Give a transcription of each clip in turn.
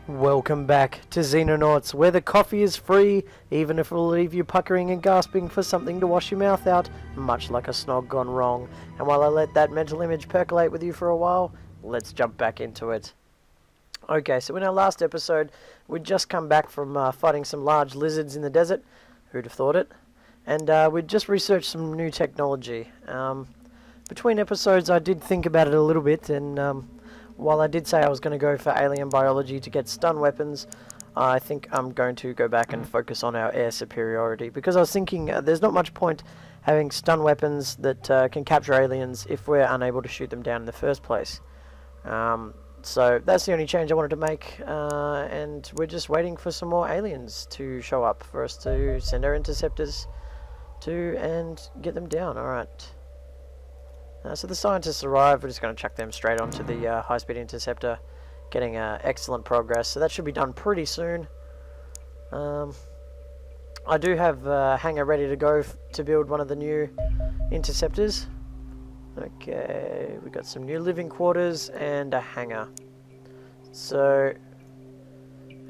Welcome back to Xenonauts, where the coffee is free, even if it will leave you puckering and gasping for something to wash your mouth out, much like a snog gone wrong. And while I let that mental image percolate with you for a while, let's jump back into it. Okay, so in our last episode, we'd just come back from fighting some large lizards in the desert. Who'd have thought it? And we'd just researched some new technology. Between episodes, I did think about it a little bit, and while I did say I was going to go for alien biology to get stun weapons, I think I'm going to go back and focus on our air superiority, because I was thinking there's not much point having stun weapons that can capture aliens if we're unable to shoot them down in the first place. So that's the only change I wanted to make, and we're just waiting for some more aliens to show up for us to send our interceptors to and get them down. Alright. So the scientists arrived. We're just going to chuck them straight onto the high-speed interceptor, getting excellent progress. So that should be done pretty soon. I do have a hangar ready to go to build one of the new interceptors. Okay, we got some new living quarters and a hangar. So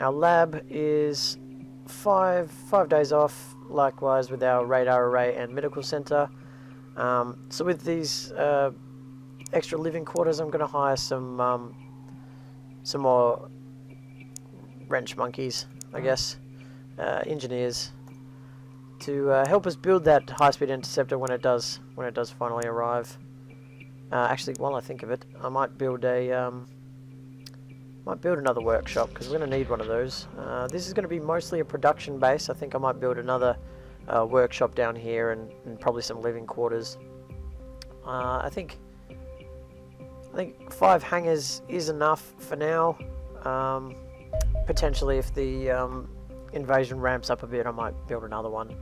our lab is five days off, likewise with our radar array and medical center. So with these extra living quarters, I'm going to hire some more wrench monkeys, I guess, engineers, to help us build that high-speed interceptor when it does finally arrive. Actually, while I think of it, I might build another workshop, because we're going to need one of those. This is going to be mostly a production base. I think I might build another workshop down here and probably some living quarters. I think 5 hangars is enough for now. Potentially, if the invasion ramps up a bit, I might build another one.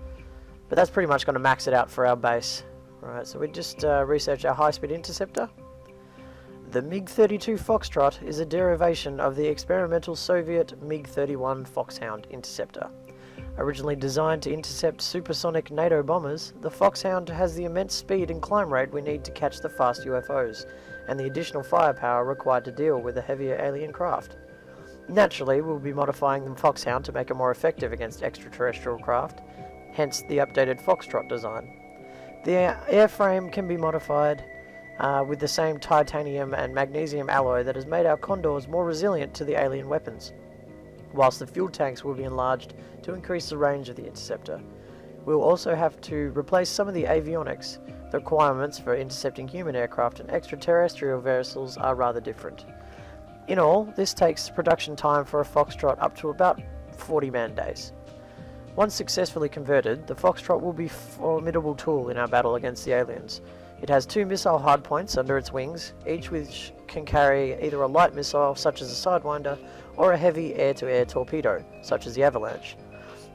But that's pretty much going to max it out for our base. Right, so we just researched our high-speed interceptor. The MiG-32 Foxtrot is a derivation of the experimental Soviet MiG-31 Foxhound interceptor. Originally designed to intercept supersonic NATO bombers, the Foxhound has the immense speed and climb rate we need to catch the fast UFOs, and the additional firepower required to deal with the heavier alien craft. Naturally, we'll be modifying the Foxhound to make it more effective against extraterrestrial craft, hence the updated Foxtrot design. The airframe can be modified with the same titanium and magnesium alloy that has made our Condors more resilient to the alien weapons, whilst the fuel tanks will be enlarged to increase the range of the interceptor. We'll also have to replace some of the avionics. The requirements for intercepting human aircraft and extraterrestrial vessels are rather different. In all, this takes production time for a Foxtrot up to about 40 man-days. Once successfully converted, the Foxtrot will be a formidable tool in our battle against the aliens. It has 2 missile hardpoints under its wings, each which can carry either a light missile, such as a Sidewinder, or a heavy air-to-air torpedo, such as the Avalanche,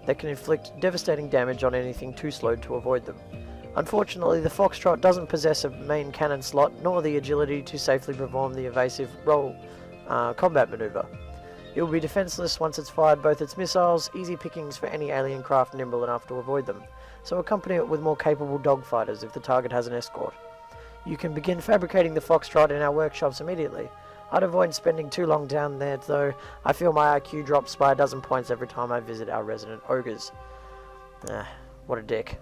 that can inflict devastating damage on anything too slow to avoid them. Unfortunately, the Foxtrot doesn't possess a main cannon slot, nor the agility to safely perform the evasive roll combat maneuver. It will be defenseless once it's fired both its missiles, easy pickings for any alien craft nimble enough to avoid them, so accompany it with more capable dogfighters if the target has an escort. You can begin fabricating the Foxtrot in our workshops immediately. I'd avoid spending too long down there, though. I feel my IQ drops by a dozen points every time I visit our resident ogres. What a dick.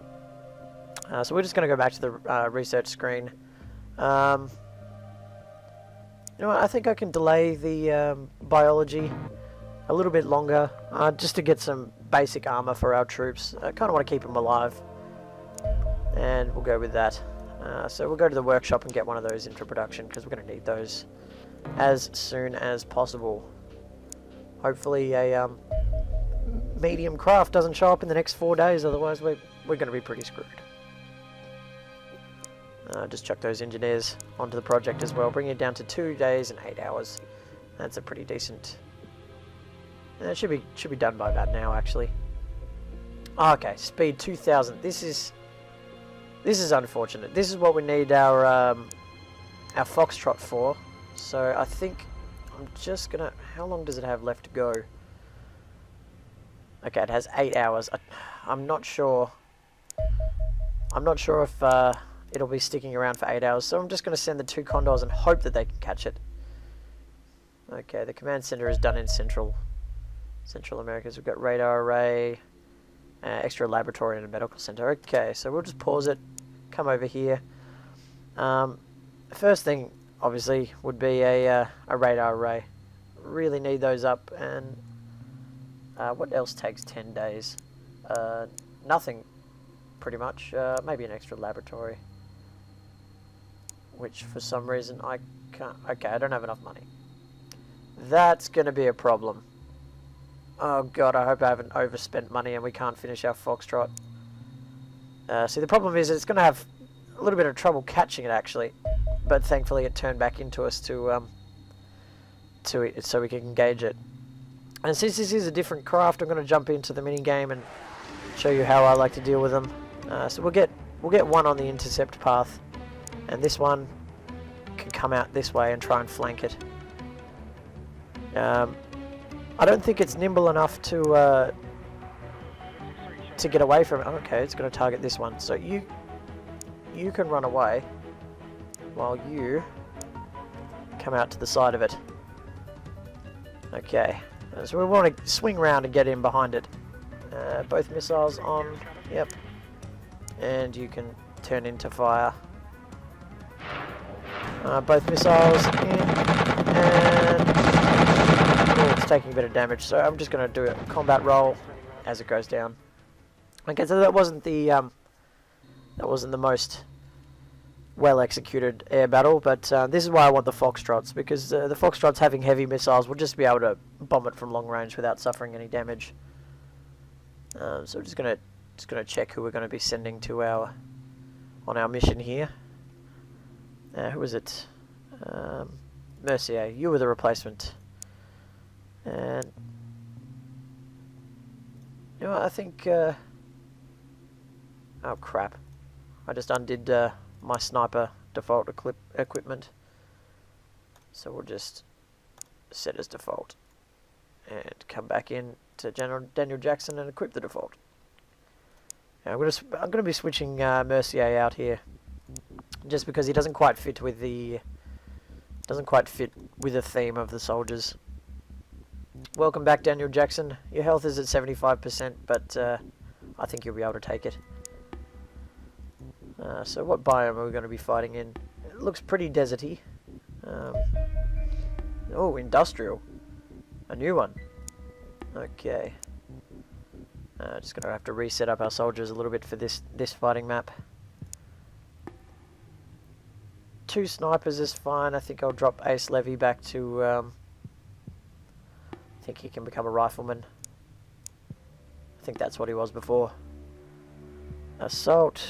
So we're just going to go back to the research screen. You know what, I think I can delay the biology a little bit longer, just to get some basic armor for our troops. I kind of want to keep them alive, and we'll go with that. So we'll go to the workshop and get one of those into production, because we're going to need those as soon as possible. Hopefully a medium craft doesn't show up in the next 4 days, otherwise we're going to be pretty screwed. Just chuck those engineers onto the project as well, bringing it down to 2 days and 8 hours. That's a pretty decent... it should be done by about now, actually. Okay, speed 2000. This is unfortunate. This is what we need our Foxtrot for. So I think I'm just gonna... How long does it have left to go? Okay, it has 8 hours. I'm not sure. I'm not sure if it'll be sticking around for 8 hours, so I'm just going to send the 2 Condors and hope that they can catch it. Okay, the command center is done in central Central Americas. We've got radar array, extra laboratory and a medical center. Okay, so we'll just pause it, come over here. First thing, obviously, would be a radar array. Really need those up, and what else takes 10 days? Nothing, pretty much. Maybe an extra laboratory, which for some reason I can't. Okay, I don't have enough money. That's going to be a problem. Oh god, I hope I haven't overspent money and we can't finish our Foxtrot. See, the problem is it's going to have a little bit of trouble catching it, actually. But thankfully it turned back into us so we can engage it. And since this is a different craft, I'm going to jump into the mini game and show you how I like to deal with them. So we'll get one on the intercept path, and this one can come out this way and try and flank it. I don't think it's nimble enough to get away from it. Okay, it's going to target this one. So you can run away while you come out to the side of it. Okay, so we want to swing around and get in behind it. Both missiles on. Yep. And you can turn into fire. Both missiles in, and oh, it's taking a bit of damage, so I'm just going to do a combat roll as it goes down. Okay, so that wasn't the most well executed air battle, but this is why I want the Foxtrots, because the Foxtrots having heavy missiles will just be able to bomb it from long range without suffering any damage. So we're just gonna check who we're going to be sending to on our mission here. Who was it? Mercier, you were the replacement. And you know what, I think oh crap, I just undid my sniper default equipment, so we'll just set as default and come back in to General Daniel Jackson and equip the default. Now I'm going to be switching Mercier out here, just because he doesn't quite fit with the theme of the soldiers. Welcome back, Daniel Jackson. Your health is at 75%, but I think you'll be able to take it. So what biome are we going to be fighting in? It looks pretty deserty. Oh, industrial. A new one. Okay. Just going to have to reset up our soldiers a little bit for this fighting map. 2 snipers is fine. I think I'll drop Ace Levy back to... I think he can become a rifleman. I think that's what he was before. Assault.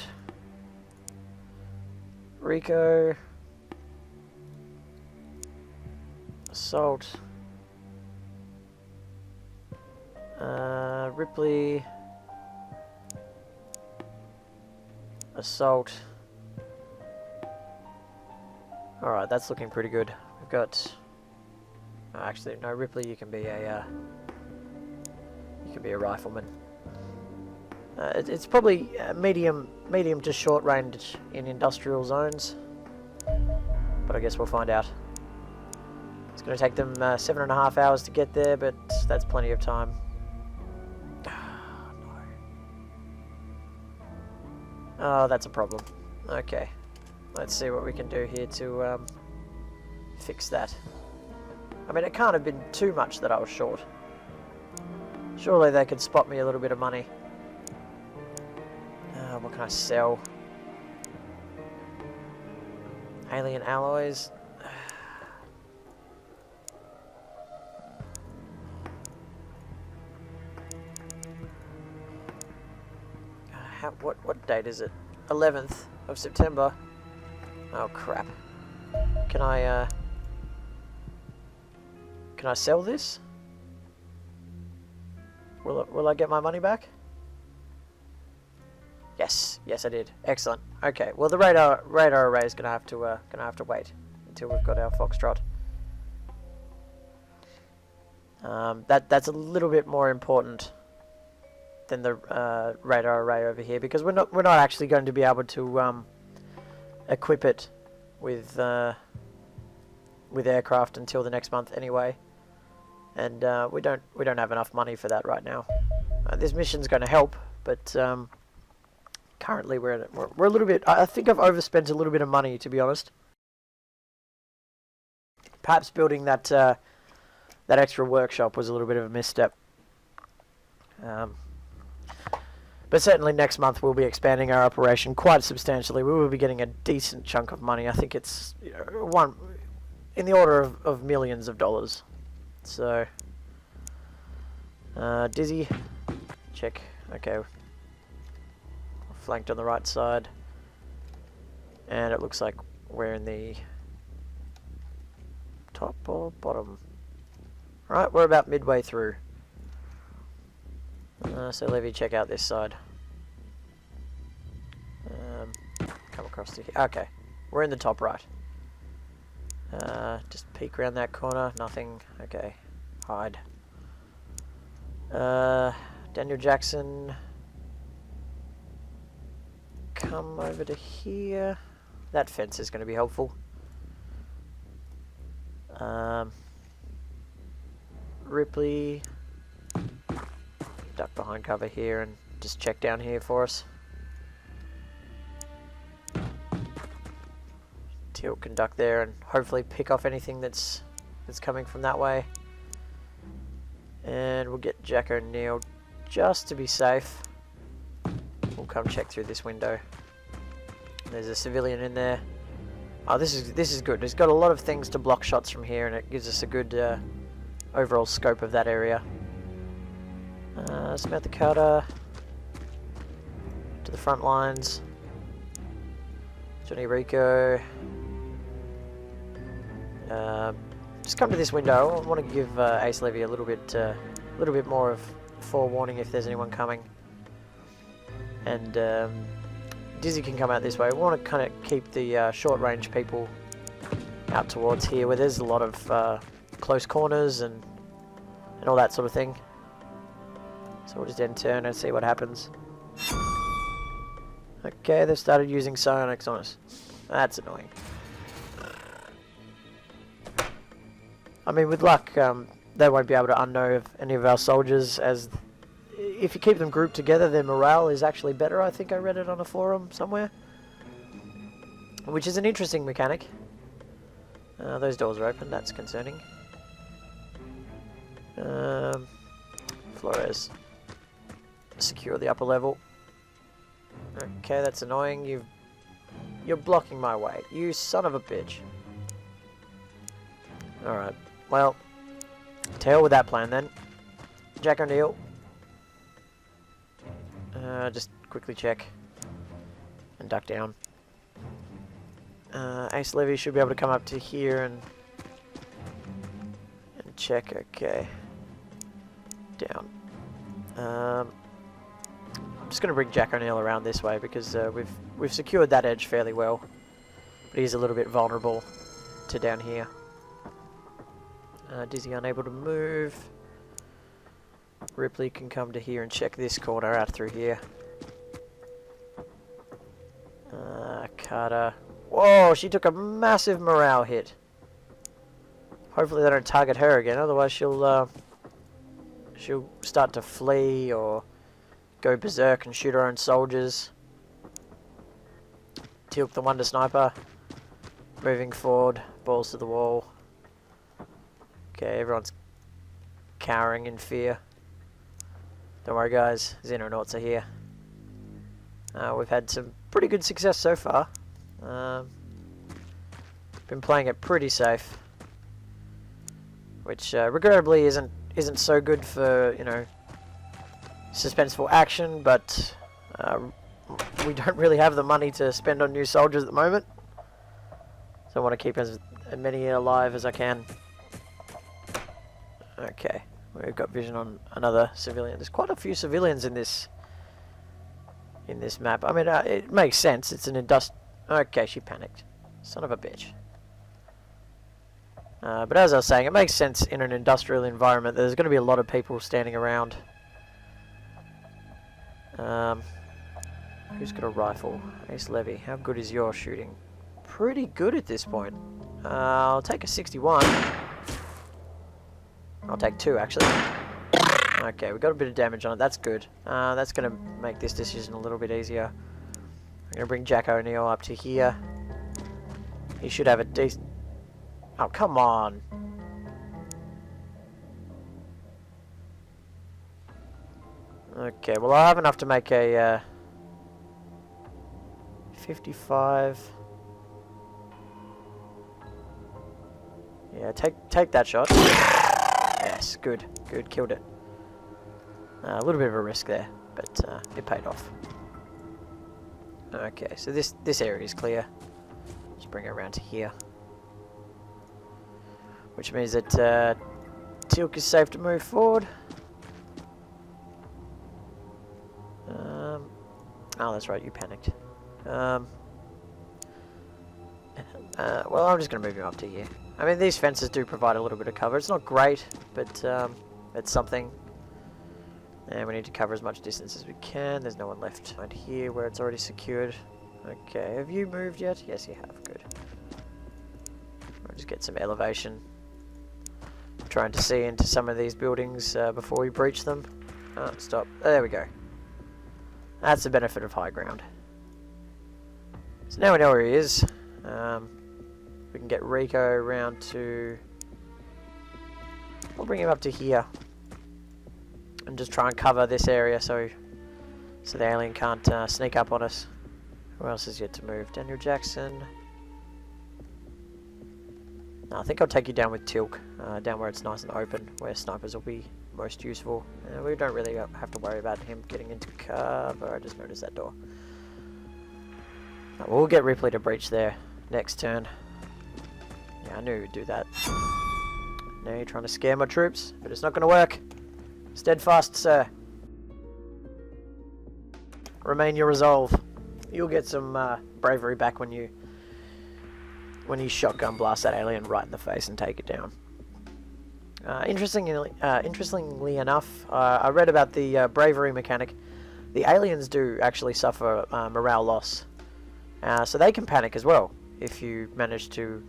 Rico. Assault. Ripley. Assault. Alright, that's looking pretty good. We've got... actually, no, Ripley, you can be a rifleman. It's probably medium to short range in industrial zones, but I guess we'll find out. It's going to take them 7.5 hours to get there, but that's plenty of time. Oh, that's a problem. Okay, let's see what we can do here to fix that. I mean, it can't have been too much that I was short. Surely they could spot me a little bit of money. What can I sell? Alien alloys. What date is it? 11th of September. Oh crap. Can I sell this? Will I get my money back? Yes, I did. Excellent. Okay, well the radar array is gonna have to wait until we've got our Foxtrot. That's a little bit more important than the radar array over here, because we're not actually going to be able to equip it with aircraft until the next month anyway. and we don't have enough money for that right now. This mission's going to help, but currently we're a little bit. I think I've overspent a little bit of money, to be honest. Perhaps building that that extra workshop was a little bit of a misstep. But certainly next month we'll be expanding our operation quite substantially. We will be getting a decent chunk of money. I think it's, you know, in the order of millions of dollars. So, Dizzy, check. Okay, flanked on the right side, and it looks like we're in the top or bottom. Right, we're about midway through. So Levy, check out this side. Come across to here. Okay, we're in the top right. Just peek around that corner. Nothing. Okay, hide. Daniel Jackson, come over to here. That fence is going to be helpful. Ripley, duck behind cover here and just check down here for us. Teal can duck there and hopefully pick off anything that's coming from that way. And we'll get Jack O'Neill just to be safe. We'll come check through this window. There's a civilian in there. Oh, this is good. It's got a lot of things to block shots from here, and it gives us a good overall scope of that area. Samantha Carter to the front lines. Johnny Rico. Just come to this window. I want to give Ace Levy a little bit more of forewarning if there's anyone coming. And Dizzy can come out this way. We want to kind of keep the short-range people out towards here, where there's a lot of close corners and all that sort of thing. So we'll just end turn and see what happens. Okay, they've started using Xenonauts on us. That's annoying. I mean, with luck, they won't be able to unknow any of our soldiers, as if you keep them grouped together, their morale is actually better. I think I read it on a forum somewhere, which is an interesting mechanic. Those doors are open, that's concerning. Flores, secure the upper level. Okay, that's annoying. You're blocking my way, you son of a bitch. Alright, well, to hell with that plan then. Jack O'Neill. Just quickly check and duck down. Ace Levy should be able to come up to here and check. Okay, down. I'm just going to bring Jack O'Neill around this way because we've secured that edge fairly well, but he's a little bit vulnerable to down here. Dizzy unable to move. Ripley can come to here and check this corner out through here. Carter. Whoa, she took a massive morale hit. Hopefully they don't target her again, otherwise she'll start to flee or go berserk and shoot her own soldiers. Tilk the Wonder Sniper. Moving forward, balls to the wall. Okay, everyone's cowering in fear. Don't worry guys, Xenonauts are here. We've had some pretty good success so far. Been playing it pretty safe, which regrettably isn't so good for, you know, suspenseful action, but we don't really have the money to spend on new soldiers at the moment, so I want to keep as many alive as I can. Okay, we've got vision on another civilian. There's quite a few civilians in this map. I mean, it makes sense. It's an Okay, she panicked. Son of a bitch. But as I was saying, it makes sense in an industrial environment. There's going to be a lot of people standing around. Who's got a rifle? Ace Levy. How good is your shooting? Pretty good at this point. I'll take a 61. I'll take 2 actually. Okay, we got a bit of damage on it. That's good. That's going to make this decision a little bit easier. I'm going to bring Jack O'Neill up to here. He should have a decent... Oh, come on. Okay, well I have enough to make a 55. Yeah, take that shot. Yes, good, killed it. A little bit of a risk there, but it paid off. Okay, so this area is clear. Just bring it around to here, which means that Teal'c is safe to move forward. Oh, that's right, you panicked. Well, I'm just going to move him up to here. I mean, these fences do provide a little bit of cover. It's not great, but it's something. And we need to cover as much distance as we can. There's no one left behind here where it's already secured. Okay, have you moved yet? Yes, you have. Good. We'll just get some elevation. Trying to see into some of these buildings before we breach them. Oh, stop. There we go. That's the benefit of high ground. So now we know where he is. We can get Rico around to... We'll bring him up to here. And just try and cover this area so the alien can't sneak up on us. Who else is yet to move? Daniel Jackson. No, I think I'll take you down with Teal'c. Down where it's nice and open, where snipers will be most useful. We don't really have to worry about him getting into cover. I just noticed that door. We'll get Ripley to breach there next turn. Yeah, I knew he'd do that. Now you're trying to scare my troops, but it's not going to work. Steadfast, sir. Remain your resolve. You'll get some bravery back when you shotgun blast that alien right in the face and take it down. Interestingly enough, I read about the bravery mechanic. The aliens do actually suffer morale loss. So they can panic as well if you manage to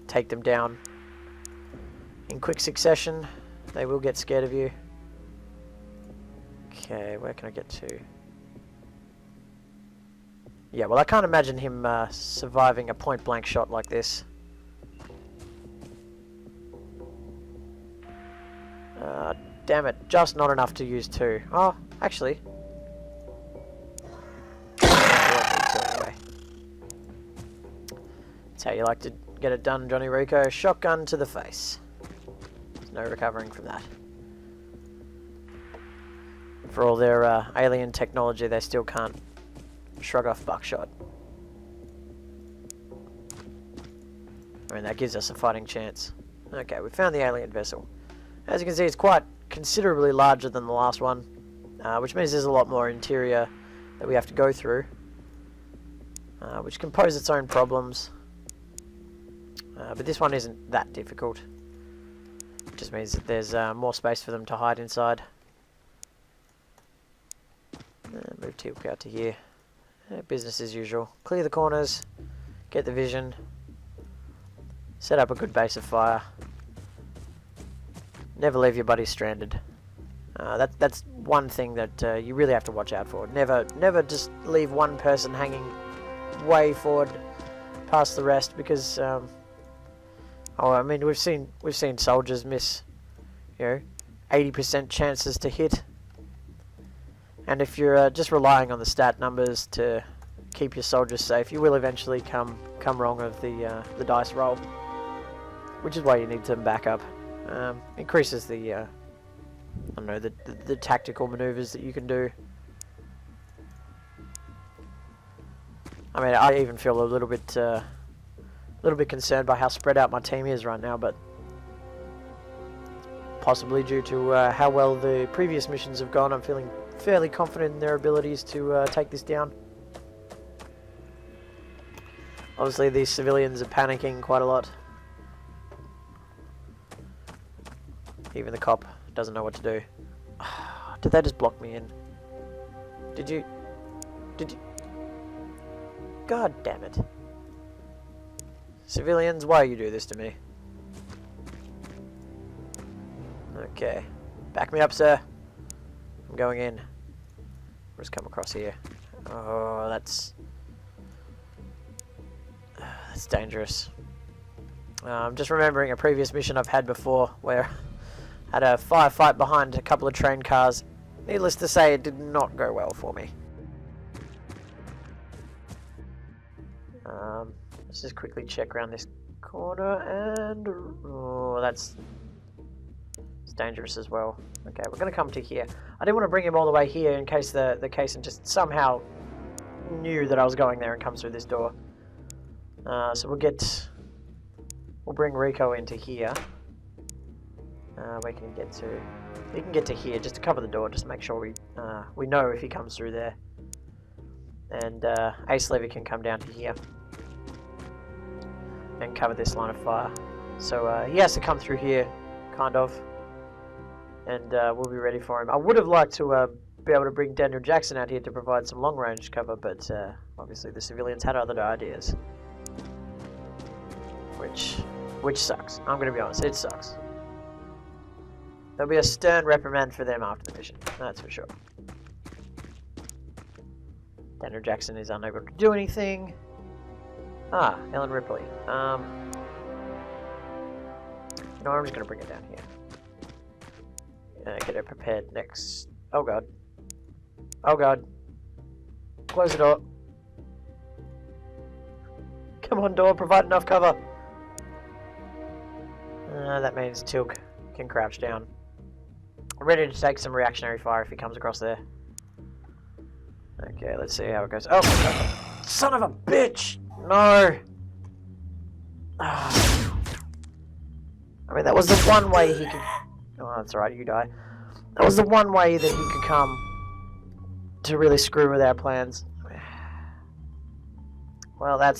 take them down in quick succession. They will get scared of you. Okay, where can I get to? Yeah, well I can't imagine him surviving a point blank shot like this. Damn it, just not enough to use 2. Oh, actually. Anyway. That's how you like to get it done, Johnny Rico. Shotgun to the face. There's no recovering from that. For all their alien technology, they still can't shrug off buckshot. I mean, that gives us a fighting chance. Okay, we found the alien vessel. As you can see, it's quite considerably larger than the last one, which means there's a lot more interior that we have to go through, which can pose its own problems. But this one isn't that difficult. It just means that there's more space for them to hide inside. Move Teal'c out to here. Business as usual. Clear the corners, get the vision, set up a good base of fire. Never leave your buddies stranded. That's one thing that you really have to watch out for. Never just leave one person hanging way forward past the rest, because I mean we've seen soldiers miss, 80% chances to hit. And if you're just relying on the stat numbers to keep your soldiers safe, you will eventually come wrong of the dice roll, which is why you need some backup. Increases the I don't know, the tactical maneuvers that you can do. I mean, I even feel a little bit concerned by how spread out my team is right now, but possibly due to how well the previous missions have gone, I'm feeling fairly confident in their abilities to take this down. Obviously, these civilians are panicking quite a lot. Even the cop doesn't know what to do. Did they just block me in? Did you? God damn it. Civilians, why you do this to me? Okay. Back me up, sir. I'm going in. Just come across here. Oh, that's dangerous. I'm just remembering a previous mission I've had before where I had a firefight behind a couple of train cars. Needless to say, it did not go well for me. Let's just quickly check around this corner, and oh, it's dangerous as well. Okay, we're going to come to here. I didn't want to bring him all the way here in case the Kaysen just somehow knew that I was going there and comes through this door. So we'll bring Rico into here. We can get to, he can get to here just to cover the door, just to make sure we know if he comes through there. And Ace Levy can come down to here and cover this line of fire. So he has to come through here, kind of, and we'll be ready for him. I would have liked to be able to bring Daniel Jackson out here to provide some long-range cover, but obviously the civilians had other ideas, which sucks. I'm going to be honest, it sucks. There'll be a stern reprimand for them after the mission, that's for sure. Daniel Jackson is unable to do anything. Ah, Ellen Ripley. You know, I'm just going to bring it down here. Get her prepared next. Oh god. Oh god. Close the door. Come on, door, provide enough cover. That means Tilk can crouch down. I'm ready to take some reactionary fire if he comes across there. Okay, let's see how it goes. Oh, son of a bitch! No! I mean, that was the one way he could... Oh, that's alright, you die. That was the one way that he could come to really screw with our plans. Well, that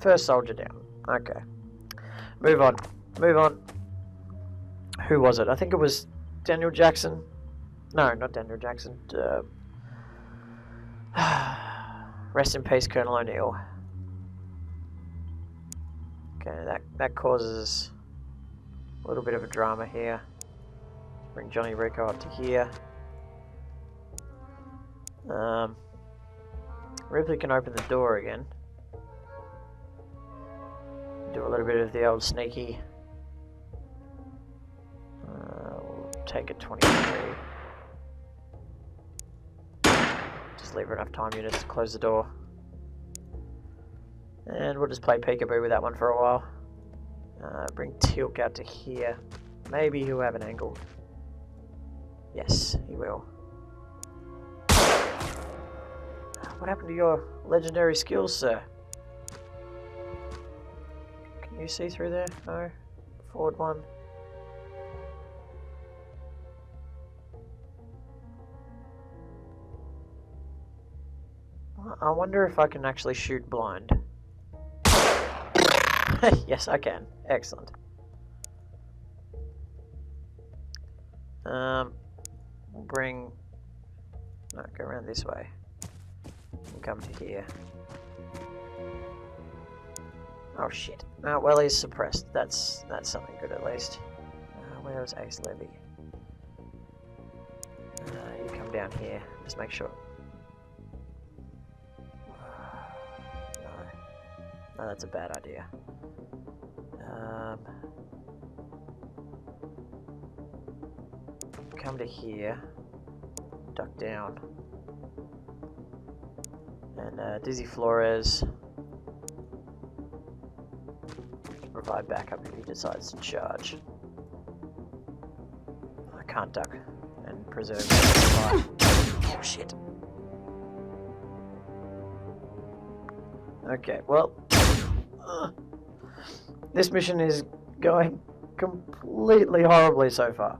first soldier down. Okay. Move on. Move on. Who was it? I think it was Daniel Jackson. No, not Daniel Jackson. Rest in peace, Colonel O'Neill. Okay, that causes a little bit of a drama here. Bring Johnny Rico up to here. Ripley can open the door again. Do a little bit of the old sneaky. We'll take a 23. Just leave her enough time units to close the door. And we'll just play peekaboo with that one for a while. Bring Tilk out to here. Maybe he'll have an angle. Yes, he will. What happened to your legendary skills, sir? Can you see through there? No? Forward one. I wonder if I can actually shoot blind. Yes, I can. Excellent. We'll bring... No, go around this way. We'll come to here. Oh shit. Well, he's suppressed. That's something good at least. Where is Ace Levy? You come down here. Just make sure. No, that's a bad idea. Come to here. Duck down. And Dizzy Flores. Provide backup if he decides to charge. I can't duck and preserve life. Oh shit. Okay, well, this mission is going completely horribly so far.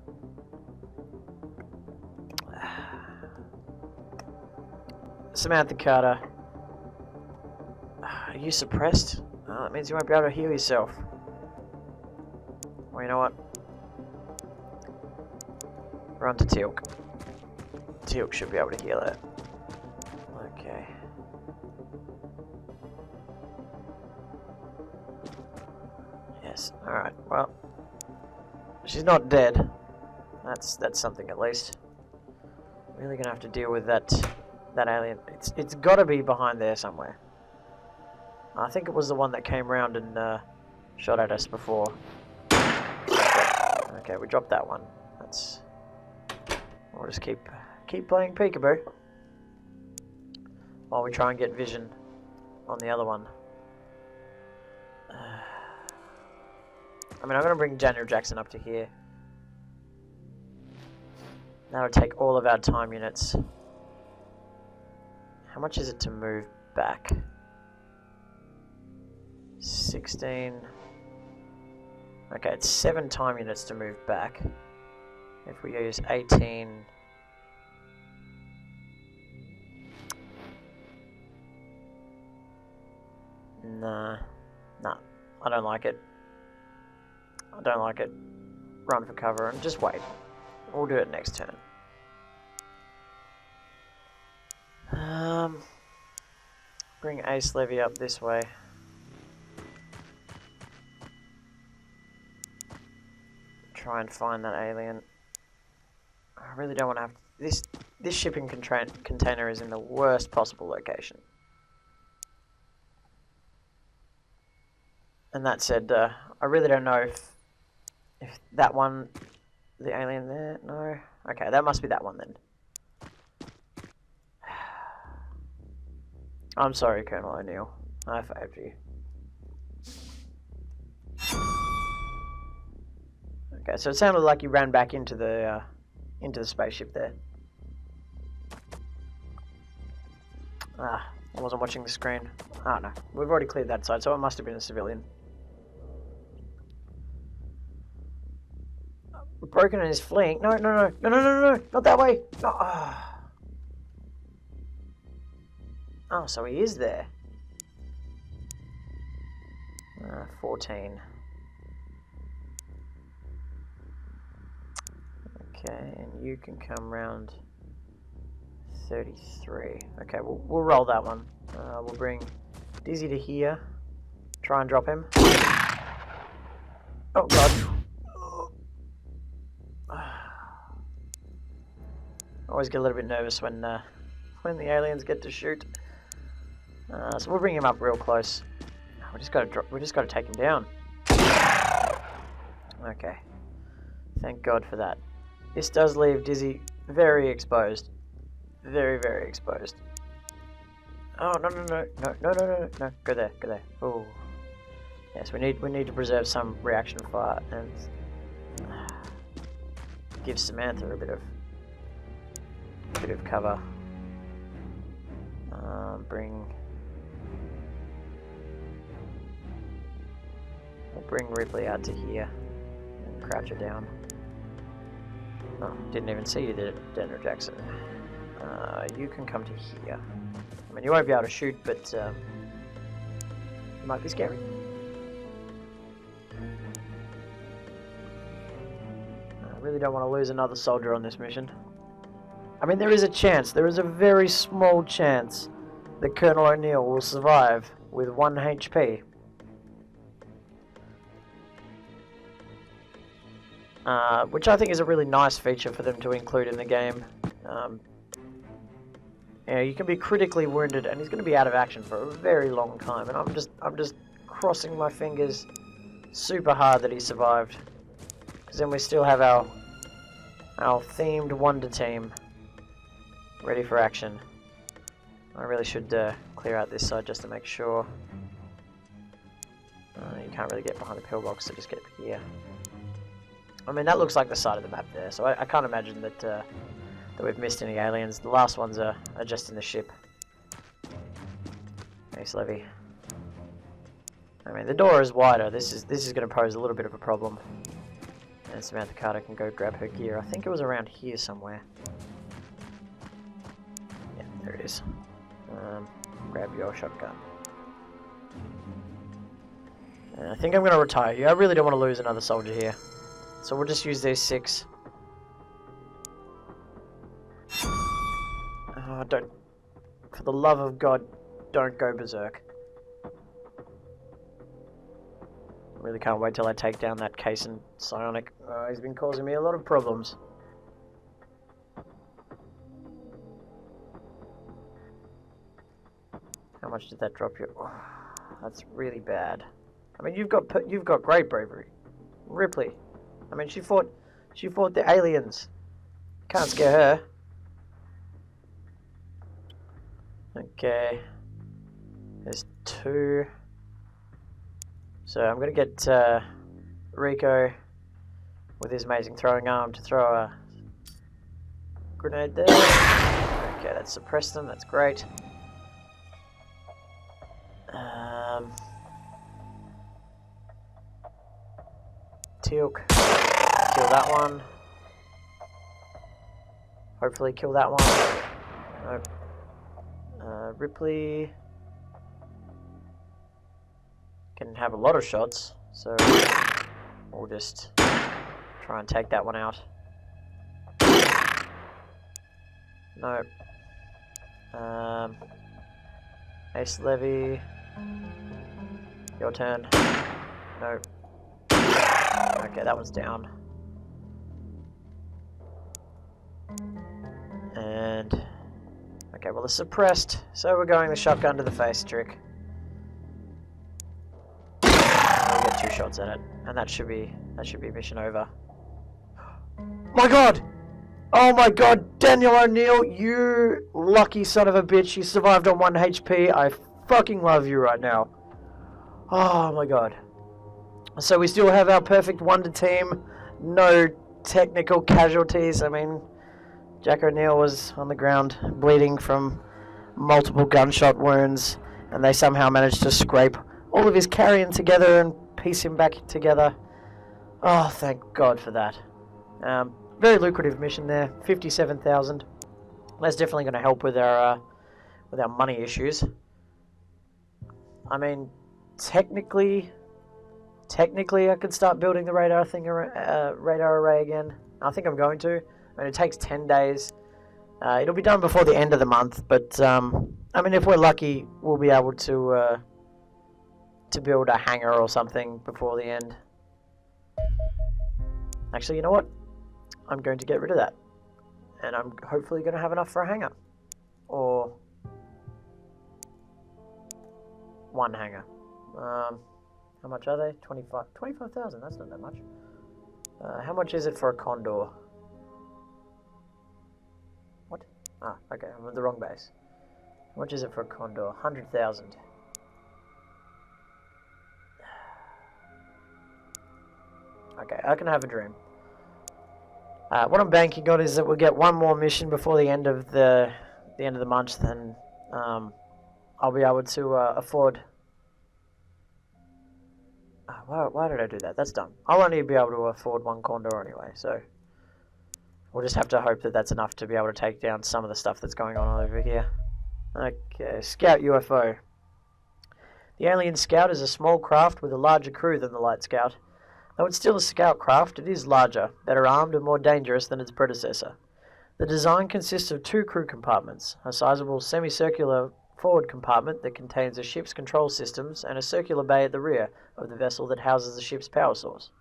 Samantha Carter, are you suppressed? Oh, that means you won't be able to heal yourself. Well, you know what? Run to Teal'c. Teal'c should be able to heal it. Okay. Yes, alright, well. She's not dead. That's something at least. Really gonna have to deal with that alien. It's got to be behind there somewhere. I think it was the one that came round and shot at us before. Okay, we dropped that one. We'll just keep playing peekaboo while we try and get vision on the other one. I mean, I'm gonna bring Daniel Jackson up to here. That'll take all of our time units. How much is it to move back? 16. Okay, it's 7 time units to move back. If we use 18. Nah, I don't like it. I don't like it. Run for cover and just wait. We'll do it next turn. Bring Ace Levy up this way. Try and find that alien. I really don't want to have to, this shipping container is in the worst possible location. And that said, I really don't know if that one, the alien there, no. Okay, that must be that one then. I'm sorry, Colonel O'Neill. I failed you. Okay, so it sounded like you ran back into the spaceship there. I wasn't watching the screen. Oh no, we've already cleared that side, so it must have been a civilian. Broken and is fleeing. No, not that way. No. Oh, so he is there. 14. Okay, and you can come round 33. Okay, we'll roll that one. We'll bring Dizzy to here. Try and drop him. Oh god. I always get a little bit nervous when the aliens get to shoot. So we'll bring him up real close. We just gotta take him down. Okay. Thank God for that. This does leave Dizzy very exposed. Very, very exposed. Oh no. Go there. Oh. Yes, we need to preserve some reaction fire and give Samantha a bit of cover. We'll bring Ripley out to here and crouch her down. Oh, didn't even see you there, Daniel Jackson. You can come to here. I mean, you won't be able to shoot, but it might be scary. I really don't want to lose another soldier on this mission. I mean, there is a chance. There is a very small chance that Colonel O'Neill will survive with 1 HP. Which I think is a really nice feature for them to include in the game. You can be critically wounded, and he's going to be out of action for a very long time. And I'm just crossing my fingers super hard that he survived, because then we still have our themed wonder team ready for action. I really should clear out this side just to make sure. You can't really get behind the pillbox, so just get here. I mean, that looks like the side of the map there, so I can't imagine that we've missed any aliens. The last ones are just in the ship. Ace Levy. I mean, the door is wider. This is going to pose a little bit of a problem. And Samantha Carter can go grab her gear. I think it was around here somewhere. Yeah, there it is. Grab your shotgun. And I think I'm going to retire you. I really don't want to lose another soldier here. So we'll just use these 6. Don't... For the love of God, don't go berserk. I really can't wait till I take down that case and psionic. He's been causing me a lot of problems. How much did that drop you? Oh, that's really bad. I mean, you've got great bravery. Ripley. I mean, she fought the aliens. Can't scare her. Okay. There's 2. So I'm gonna get Rico with his amazing throwing arm to throw a grenade there. Okay, that suppressed them. That's great. Teal'c, kill that one. Hopefully kill that one. Nope. Ripley can have a lot of shots, so we'll just try and take that one out. Nope. Ace Levy, your turn. Nope. Okay, that one's down. And okay, well, it's suppressed, so we're going the shotgun to the face trick. We'll get 2 shots at it, and that should be mission over. My God! Oh my God, Daniel O'Neill, you lucky son of a bitch! You survived on 1 HP. I fucking love you right now. Oh my God. So we still have our perfect wonder team. No technical casualties. I mean, Jack O'Neill was on the ground bleeding from multiple gunshot wounds, and they somehow managed to scrape all of his carrion together and piece him back together. Oh, thank God for that. Very lucrative mission there, 57,000. That's definitely going to help with our money issues. I mean, technically, I could start building the radar array again. I think I'm going to. I mean, it takes 10 days. It'll be done before the end of the month, but I mean, if we're lucky, we'll be able to build a hangar or something before the end. Actually, you know what? I'm going to get rid of that, and I'm hopefully going to have enough for a hangar, or 1 hangar. How much are they? 25,000. That's not that much. How much is it for a Condor? What? Ah, okay, I'm at the wrong base. How much is it for a Condor? 100,000. Okay, I can have a dream. What I'm banking on is that we'll get 1 more mission before the end of the month, and I'll be able to afford. Why did I do that? That's dumb. I'll only be able to afford 1 Condor anyway, so we'll just have to hope that that's enough to be able to take down some of the stuff that's going on over here. Okay, Scout UFO. The Alien Scout is a small craft with a larger crew than the Light Scout. Though it's still a scout craft, it is larger, better armed, and more dangerous than its predecessor. The design consists of 2 crew compartments, a sizable semicircular forward compartment that contains the ship's control systems, and a circular bay at the rear of the vessel that houses the ship's power source.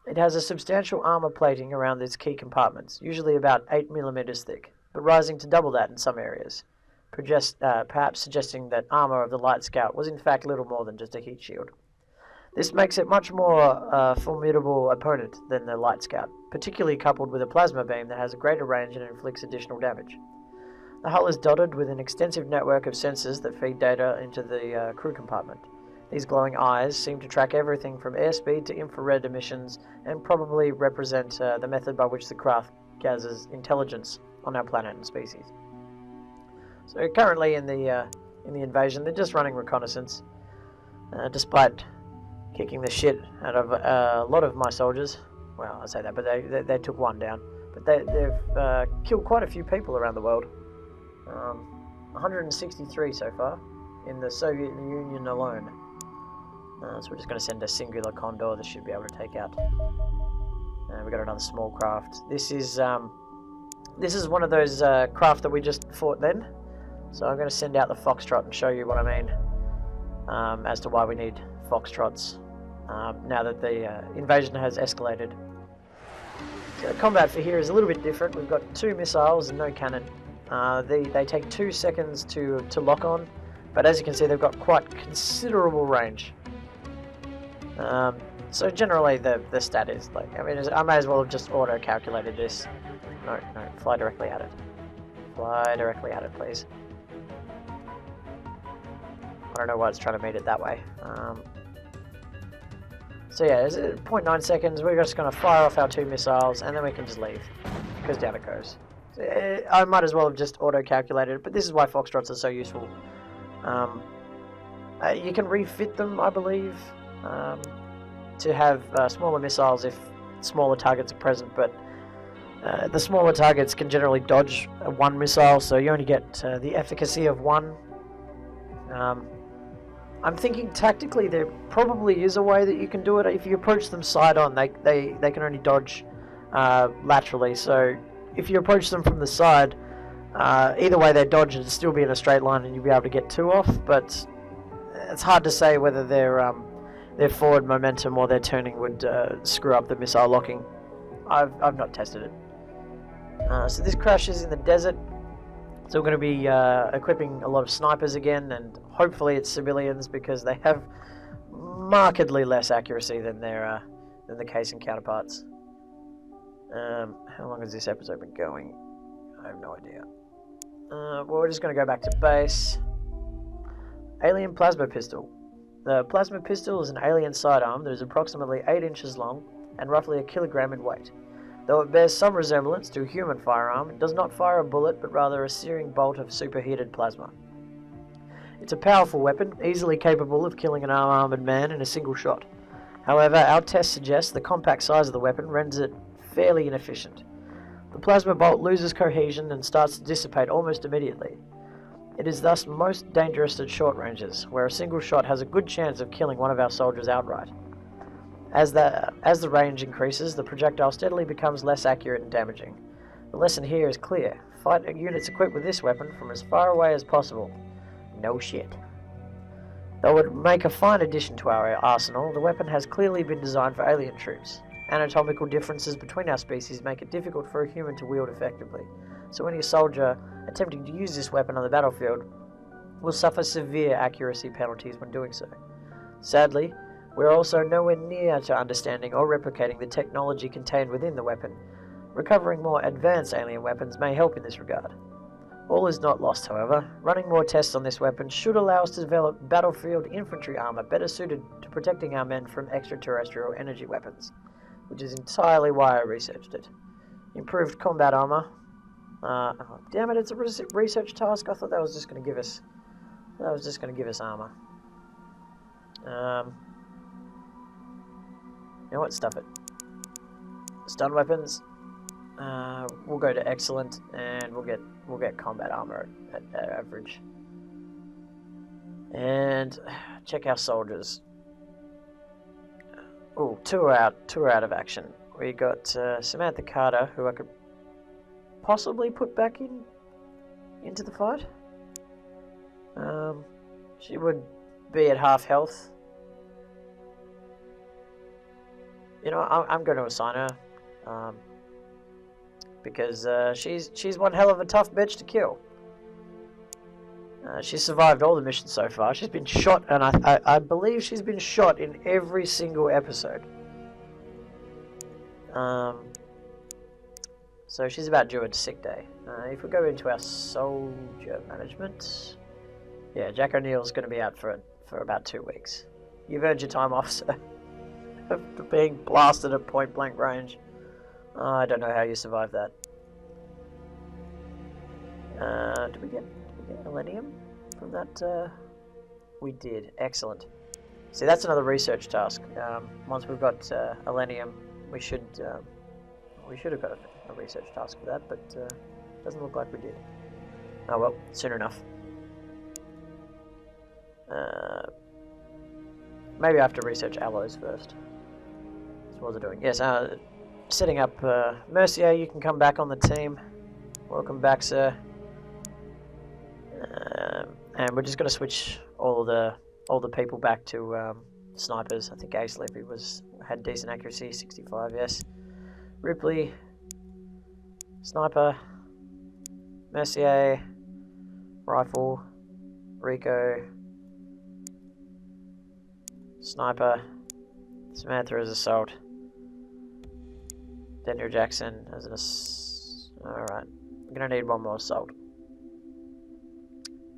It has a substantial armor plating around its key compartments, usually about 8 mm thick, but rising to double that in some areas, perhaps suggesting that armor of the Light Scout was in fact little more than just a heat shield. This makes it much more formidable opponent than the Light Scout, particularly coupled with a plasma beam that has a greater range and inflicts additional damage. The hull is dotted with an extensive network of sensors that feed data into the crew compartment. These glowing eyes seem to track everything from airspeed to infrared emissions, and probably represent the method by which the craft gathers intelligence on our planet and species. So currently in the invasion, they're just running reconnaissance, despite kicking the shit out of a lot of my soldiers. Well, I say that, but they took 1 down. But they've killed quite a few people around the world. 163 so far in the Soviet Union alone. So we're just going to send a singular Condor. This should be able to take out. We've got another small craft. This is one of those craft that we just fought then. So I'm going to send out the Foxtrot and show you what I mean as to why we need Foxtrots now that the invasion has escalated. So the combat for here is a little bit different. We've got 2 missiles and no cannon. They take 2 seconds to lock on, but as you can see, they've got quite considerable range. So generally, the stat is like, I mean, I may as well have just auto-calculated this. No, fly directly at it. Fly directly at it, please. I don't know why it's trying to meet it that way. So yeah, it's 0.9 seconds. We're just going to fire off our 2 missiles, and then we can just leave, because down it goes. I might as well have just auto-calculated it, but this is why Foxtrots are so useful. You can refit them, I believe, to have smaller missiles if smaller targets are present, but the smaller targets can generally dodge 1 missile, so you only get the efficacy of 1. I'm thinking tactically there probably is a way that you can do it. If you approach them side-on, they can only dodge laterally, so if you approach them from the side, either way they dodge and still be in a straight line and you'll be able to get 2 off, but it's hard to say whether their forward momentum or their turning would screw up the missile locking. I've not tested it. So this crash is in the desert, so we're going to be equipping a lot of snipers again, and hopefully it's civilians because they have markedly less accuracy than the casing counterparts. How long has this episode been going? I have no idea. Well, we're just going to go back to base. Alien plasma pistol. The plasma pistol is an alien sidearm that is approximately 8 inches long and roughly 1 kilogram in weight. Though it bears some resemblance to a human firearm, it does not fire a bullet but rather a searing bolt of superheated plasma. It's a powerful weapon, easily capable of killing an unarmed man in a single shot. However, our tests suggest the compact size of the weapon renders it fairly inefficient. The plasma bolt loses cohesion and starts to dissipate almost immediately. It is thus most dangerous at short ranges, where a single shot has a good chance of killing one of our soldiers outright. As the range increases, the projectile steadily becomes less accurate and damaging. The lesson here is clear. Fight units equipped with this weapon from as far away as possible. No shit. Though it would make a fine addition to our arsenal, the weapon has clearly been designed for alien troops. Anatomical differences between our species make it difficult for a human to wield effectively, so any soldier attempting to use this weapon on the battlefield will suffer severe accuracy penalties when doing so. Sadly, we are also nowhere near to understanding or replicating the technology contained within the weapon. Recovering more advanced alien weapons may help in this regard. All is not lost, however. Running more tests on this weapon should allow us to develop battlefield infantry armor better suited to protecting our men from extraterrestrial energy weapons, which is entirely why I researched it. Improved combat armor. Oh, damn it! It's a research task. I thought that was just going to give us. That was just going to give us armor. You know what? Stuff it. Stun weapons. We'll go to excellent, and we'll get combat armor at average. And check our soldiers. Oh, two are out of action. We got Samantha Carter, who I could possibly put back into the fight. She would be at half health. You know, I'm going to assign her, because she's one hell of a tough bitch to kill. She's survived all the missions so far. She's been shot, and I believe she's been shot in every single episode. So she's about due a sick day. If we go into our soldier management, yeah, Jack O'Neill's going to be out for about 2 weeks. You've earned your time off, sir. After being blasted at point blank range. I don't know how you survived that. Did we get Millennium from that? We did. Excellent. See, that's another research task. Once we've got Millennium, we should have got a research task for that, but doesn't look like we did. Oh well, soon enough. Maybe I have to research alloys first. So what was I doing? Yes, setting up Mercier. You can come back on the team. Welcome back, sir. And we're just going to switch all the people back to snipers. I think Ace Lippy had decent accuracy, 65. Yes. Ripley, sniper, Mercier, rifle, Rico. Sniper. Samantha as assault. Daniel Jackson as an alright. I'm gonna need one more assault.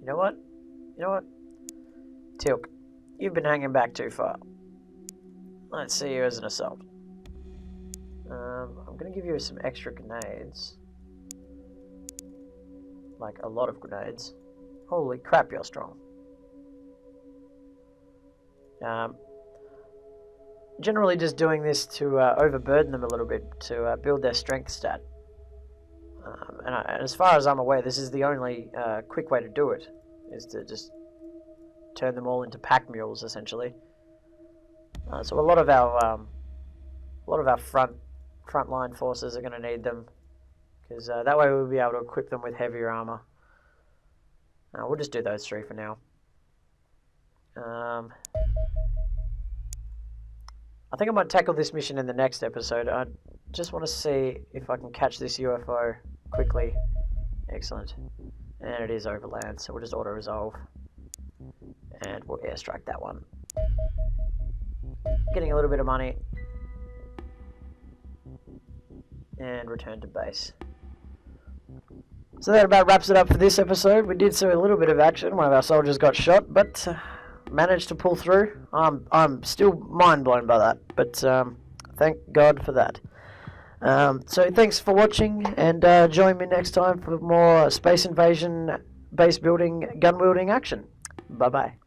You know what? You know what? Tilk, you've been hanging back too far. Let's see you as an assault. I'm gonna give you some extra grenades. Like a lot of grenades. Holy crap, you're strong. Generally just doing this to overburden them a little bit, to build their strength stat. And as far as I'm aware, this is the only quick way to do it, is to just turn them all into pack mules, essentially. So a lot of our frontline forces are going to need them, because that way we'll be able to equip them with heavier armor. We'll just do those three for now. I think I might tackle this mission in the next episode. I just want to see if I can catch this UFO quickly. Excellent. And it is overland, so we'll just auto-resolve. And we'll airstrike that one. Getting a little bit of money. And return to base. So that about wraps it up for this episode. We did see a little bit of action. One of our soldiers got shot, but managed to pull through. I'm still mind blown by that, but thank God for that. So thanks for watching, and join me next time for more Space Invasion base building, gun wielding action. Bye bye.